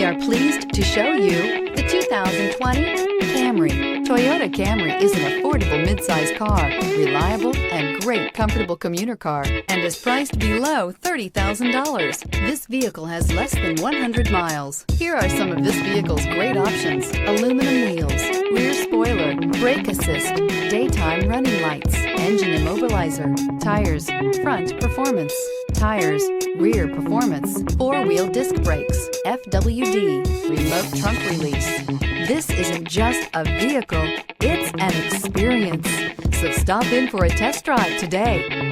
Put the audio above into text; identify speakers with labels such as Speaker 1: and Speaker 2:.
Speaker 1: are pleased to show you the 2020 Camry. Toyota Camry is an affordable midsize car, reliable and great comfortable commuter car, and is priced below $30,000. This vehicle has less than 100 miles. Here are some of this vehicle's great options: aluminum wheels, rear spoiler, brake assist, daytime running lights, engine immobilizer, tires, front performance, tires, rear performance, four-wheel disc brakes, FWD, remote trunk release. This isn't just a vehicle, it's an experience. So stop in for a test drive today.